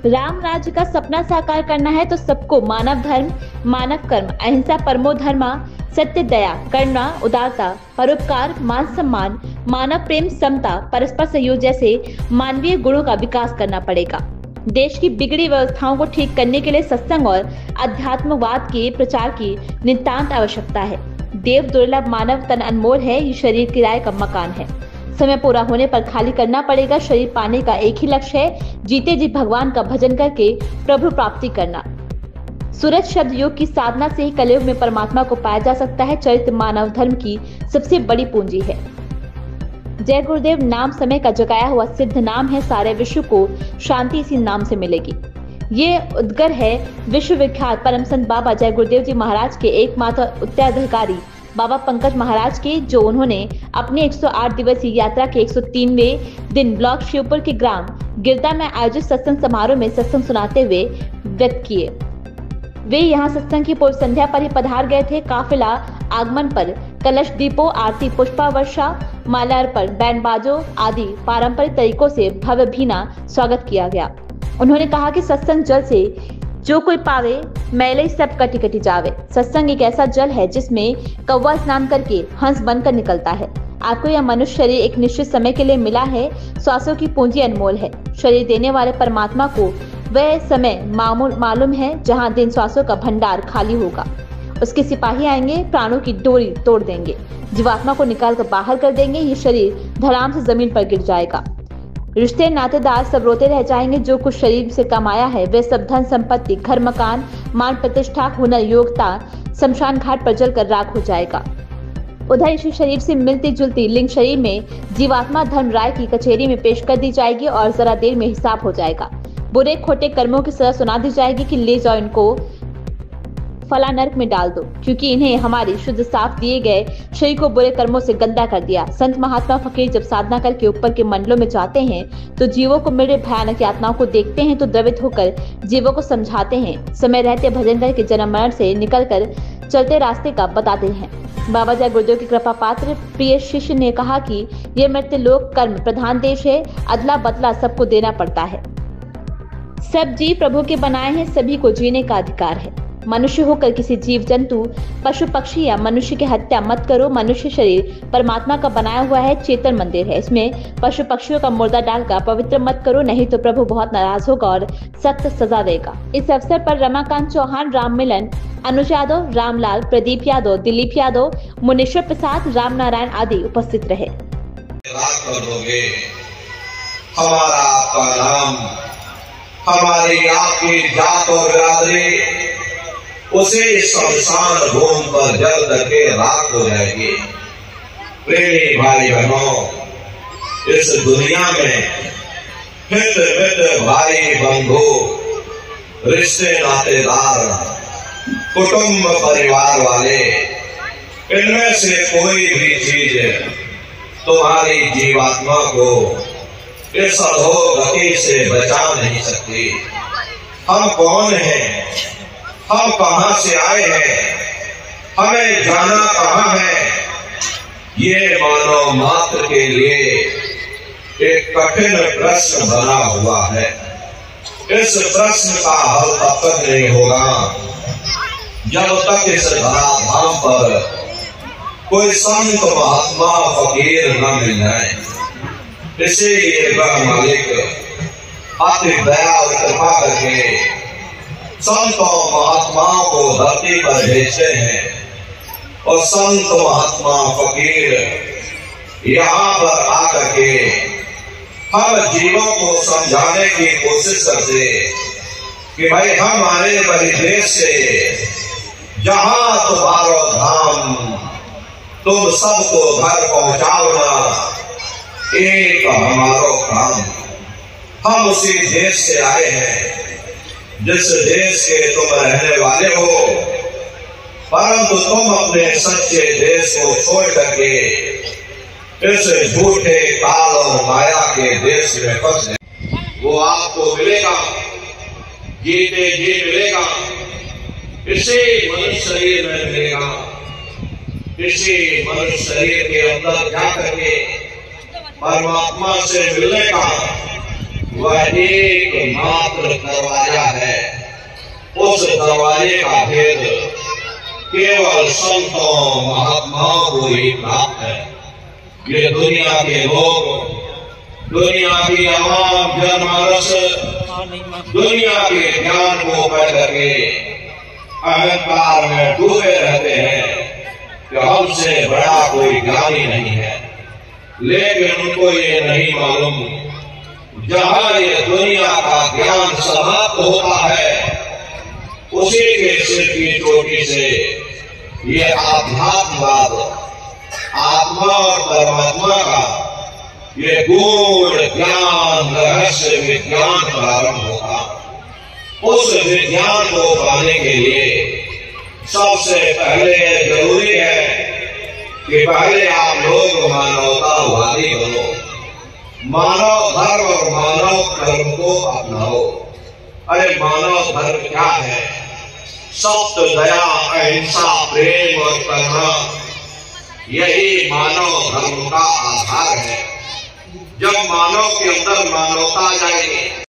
राम राज्य का सपना साकार करना है तो सबको मानव धर्म, मानव कर्म, अहिंसा परमो धर्मा, सत्य, दया, करुणा, उदारता, परोपकार, मान सम्मान, मानव प्रेम, समता, परस्पर सहयोग जैसे मानवीय गुणों का विकास करना पड़ेगा। देश की बिगड़ी व्यवस्थाओं को ठीक करने के लिए सत्संग और अध्यात्मवाद के प्रचार की नितांत आवश्यकता है। देव दुर्लभ, मानव तन अनमोल है, ये शरीर किराए का मकान है। समय पूरा होने पर खाली करना पड़ेगा। शरीर पाने का एक ही लक्ष्य है, जीते जी भगवान का भजन करके प्रभु प्राप्ति करना। सूरज शब्द योग की साधना से ही कलयुग में परमात्मा को पाया जा सकता है। चरित्र मानव धर्म की सबसे बड़ी पूंजी है। जय गुरुदेव नाम समय का जगाया हुआ सिद्ध नाम है। सारे विश्व को शांति इसी नाम से मिलेगी। ये उद्गर है विश्व विख्यात परम संत बाबा जय गुरुदेव जी महाराज के एकमात्र उत्तराधिकारी बाबा पंकज महाराज के, जो उन्होंने अपने 108 दिवसीय यात्रा के 103वें दिन ब्लॉक शिवपुर के ग्राम गिरदा में आयोजित सत्संग समारोह में सत्संग सुनाते हुए व्यक्त किए। वे यहाँ सत्संग की पूर्व संध्या पर ही पधार गए थे। काफिला आगमन पर कलश दीपों, आरती, पुष्पा वर्षा, माल्यार्पण, बैंड बाजों आदि पारंपरिक तरीकों से भव्य भीना स्वागत किया गया। उन्होंने कहा कि सत्संग जल से जो कोई पावे, मैले सब कटी कटी जावे। सत्संग एक ऐसा जल है जिसमें कौवा स्नान करके हंस बनकर निकलता है। आपको यह मनुष्य शरीर एक निश्चित समय के लिए मिला है। श्वासों की पूंजी अनमोल है। शरीर देने वाले परमात्मा को वह समय मालूम है जहां दिन श्वासों का भंडार खाली होगा। उसके सिपाही आएंगे, प्राणों की डोरी तोड़ देंगे, जीवात्मा को निकाल कर बाहर कर देंगे। ये शरीर धड़ाम से जमीन पर गिर जाएगा। रिश्ते नातेदार सब रोते रह जाएंगे। जो कुछ शरीर से कमाया है वे सब धन संपत्ति, घर मकान, मान प्रतिष्ठा, हुनर, योग्यता शमशान घाट पर जलकर राख हो जाएगा। उधर इसी शरीर से मिलती जुलती लिंग शरीर में जीवात्मा धर्म राय की कचहरी में पेश कर दी जाएगी और जरा देर में हिसाब हो जाएगा। बुरे खोटे कर्मों की सजा सुना दी जाएगी कि ले जाओ इनको फला नरक में डाल दो, क्योंकि इन्हें हमारी शुद्ध साफ दिए गए शरीर को बुरे कर्मों से गंदा कर दिया। संत महात्मा फकीर जब साधना करके ऊपर के मंडलों में जाते हैं तो जीवों को मिल रही भयानक यातनाओं को देखते हैं तो द्रवित होकर जीवों को समझाते हैं। समय रहते भजन करके जन्म मरण से निकलकर चलते रास्ते का बताते हैं। बाबा जय गुरुदेव की कृपा पात्र प्रिय शिष्य ने कहा कि यह मृत्यु लोक कर्म प्रधान देश है। अदला बदला सबको देना पड़ता है। सब जीव प्रभु के बनाए हैं, सभी को जीने का अधिकार है। मनुष्य होकर किसी जीव जंतु, पशु पक्षी या मनुष्य की हत्या मत करो। मनुष्य शरीर परमात्मा का बनाया हुआ है, चेतन मंदिर है। इसमें पशु पक्षियों का मुर्दा डालकर पवित्र मत करो, नहीं तो प्रभु बहुत नाराज होगा और सख्त सजा देगा। इस अवसर पर रमाकांत चौहान, राम मिलन, अनुज यादव, रामलाल, प्रदीप यादव, दिलीप यादव, मुनीश्वर प्रसाद, राम नारायण आदि उपस्थित रहे। हमारा आपका नाम, हमारी आपकी जात और बिरादरी उसे शमशान भूमि पर जल करके राख हो जाएगी। प्रेमी भाई बहनों, इस दुनिया में हित मित्र भाई बंधु, रिश्ते नातेदार, कुटुंब परिवार वाले, इनमें से कोई भी चीज तुम्हारी जीवात्मा को इस अधोगति से बचा नहीं सकती। हम कौन हैं, हम कहां से आए हैं, हमें जाना कहां है, ये मानव मात्र के लिए एक कठिन प्रश्न बना हुआ है। इस प्रश्न का हल तब तक नहीं होगा जब तक इस धराधाम पर कोई संत महात्मा फकीर न मिल जाए। इसीलिए वह मालिक अति दया और कृपा करके संतों महात्माओं को धरती पर भेजते हैं और संत महात्मा फकीर यहाँ पर आकर के हम जीवों को समझाने की कोशिश करते कि भाई हम आने वाले देश से जहां तुम्हारा धाम, तुम सबको घर पहुंचाओना एक हमारा काम। हम उसी देश से आए हैं जिस देश के तुम रहने वाले हो, परंतु तुम अपने सच्चे देश को छोड़ करके इस झूठे काल और माया के देश में फंस गए। वो आपको मिलेगा, जीते जी मिलेगा, इसी मनुष्य शरीर में मिलेगा। इसी मनुष्य शरीर के अंदर जाकर के परमात्मा से मिलने का वह एकमात्र पवित्र दरवाजा है, उस दरवाजे का भेद केवल संतों महात्माओं को ही प्राप्त है। ये दुनिया के लोग, दुनिया की आम जनमानस दुनिया के ज्ञान को पढ़ करके अहंकार में डूबे रहते हैं कि हमसे बड़ा कोई ज्ञानी नहीं है, लेकिन उनको ये नहीं मालूम जहां ये दुनिया का ज्ञान समाप्त होता है, उसी के सिर की चोटी से ये आध्यात्मवाद, आत्मा और परमात्मा का ये गूढ़ ज्ञान, रहस्य विज्ञान प्रारंभ होगा। उस विज्ञान को पाने के लिए सबसे पहले जरूरी है कि पहले आप लोग मानवतावादी बनो, मानव धर्म और मानव कर्म को अपनाओ। अरे मानव धर्म क्या है? सत्य, दया, अहिंसा, प्रेम और करुणा, यही मानव धर्म का आधार है। जब मानव के अंदर मानवता आ जाएगी,